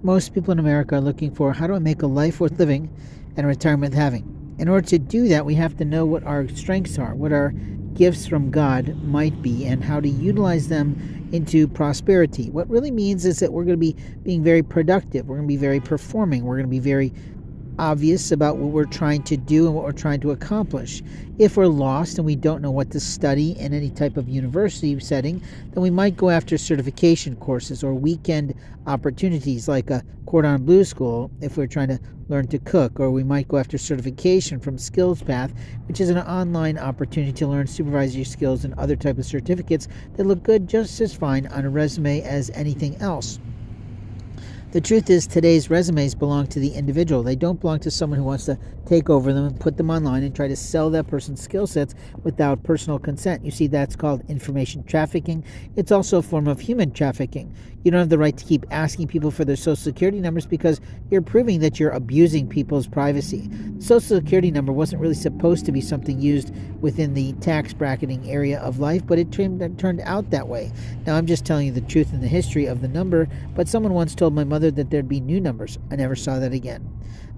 Most people in America are looking for how do I make a life worth living and a retirement worth having. In order to do that, we have to know what our strengths are, what our gifts from God might be, and how to utilize them into prosperity. What really means is that we're going to be being very productive, we're going to be very performing, we're going to be very obvious about what we're trying to do and what we're trying to accomplish. If we're lost and we don't know what to study in any type of university setting, then we might go after certification courses or weekend opportunities like a Cordon Bleu school if we're trying to learn to cook, or we might go after certification from Skills Path, which is an online opportunity to learn supervisory skills and other type of certificates that look good just as fine on a resume as anything else. The truth is, today's resumes belong to the individual. They don't belong to someone who wants to take over them and put them online and try to sell that person's skill sets without personal consent. You see, that's called information trafficking. It's also a form of human trafficking. You don't have the right to keep asking people for their social security numbers because you're proving that you're abusing people's privacy. The social security number wasn't really supposed to be something used within the tax bracketing area of life, but it turned out that way. Now, I'm just telling you the truth in the history of the number, but someone once told my mother that there'd be new numbers. I never saw that again.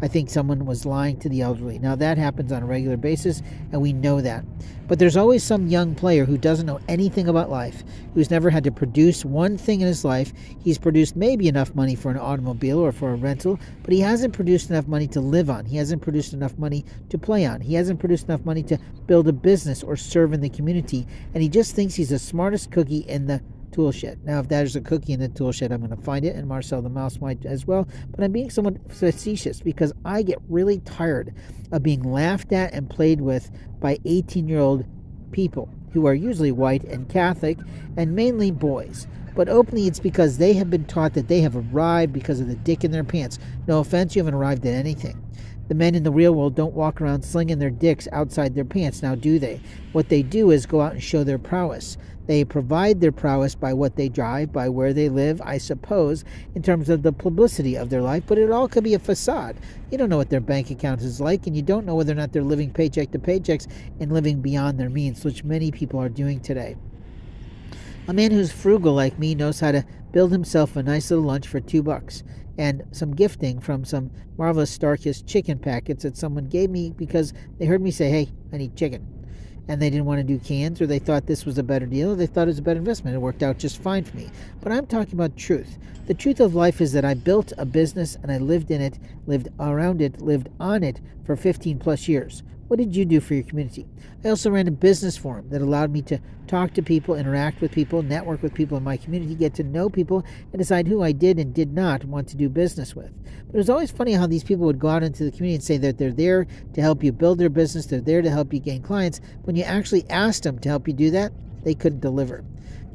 I think someone was lying to the elderly. Now, that happens on a regular basis, and we know that. But there's always some young player who doesn't know anything about life, who's never had to produce one thing in his life. He's produced maybe enough money for an automobile or for a rental, but he hasn't produced enough money to live on. He hasn't produced enough money to play on. He hasn't produced enough money to build a business or serve in the community, and he just thinks he's the smartest cookie in the tool shed. Now, if there's a cookie in the tool shed, I'm going to find it, and Marcel the mouse might as well. But I'm being somewhat facetious because I get really tired of being laughed at and played with by 18-year-old people who are usually white and Catholic and mainly boys. But openly, it's because they have been taught that they have arrived because of the dick in their pants. No offense, you haven't arrived at anything. The men in the real world don't walk around slinging their dicks outside their pants, now do they? What they do is go out and show their prowess. They provide their prowess by what they drive, by where they live, I suppose, in terms of the publicity of their life, but it all could be a facade. You don't know what their bank account is like, and you don't know whether or not they're living paycheck to paychecks and living beyond their means, which many people are doing today. A man who's frugal like me knows how to build himself a nice little lunch for $2 and some gifting from some marvelous Starkist chicken packets that someone gave me because they heard me say, hey, I need chicken. And they didn't want to do cans, or they thought this was a better deal, or they thought it was a better investment. It worked out just fine for me. But I'm talking about truth. The truth of life is that I built a business and I lived in it, lived around it, lived on it for 15 plus years. What did you do for your community? I also ran a business forum that allowed me to talk to people, interact with people, network with people in my community, get to know people, and decide who I did and did not want to do business with. But it was always funny how these people would go out into the community and say that they're there to help you build their business, they're there to help you gain clients. When you actually asked them to help you do that, they couldn't deliver.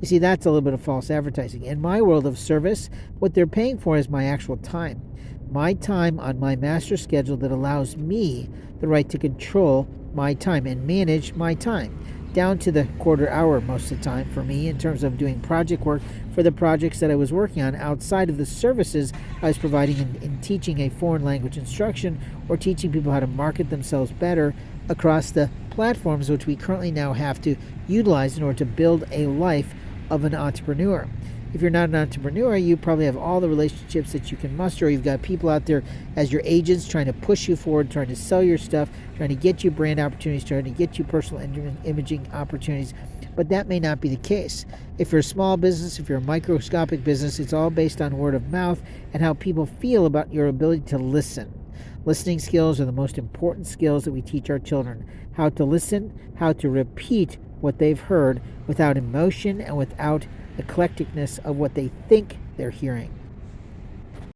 You see, that's a little bit of false advertising. In my world of service, what they're paying for is my actual time. My time on my master schedule that allows me the right to control my time and manage my time down to the quarter hour most of the time for me in terms of doing project work for the projects that I was working on outside of the services I was providing in teaching a foreign language instruction or teaching people how to market themselves better across the platforms which we currently now have to utilize in order to build a life of an entrepreneur. If you're not an entrepreneur, you probably have all the relationships that you can muster. You've got people out there as your agents trying to push you forward, trying to sell your stuff, trying to get you brand opportunities, trying to get you personal imaging opportunities. But that may not be the case. If you're a small business, if you're a microscopic business, it's all based on word of mouth and how people feel about your ability to listen. Listening skills are the most important skills that we teach our children. How to listen, how to repeat what they've heard without emotion and without eclecticness of what they think they're hearing.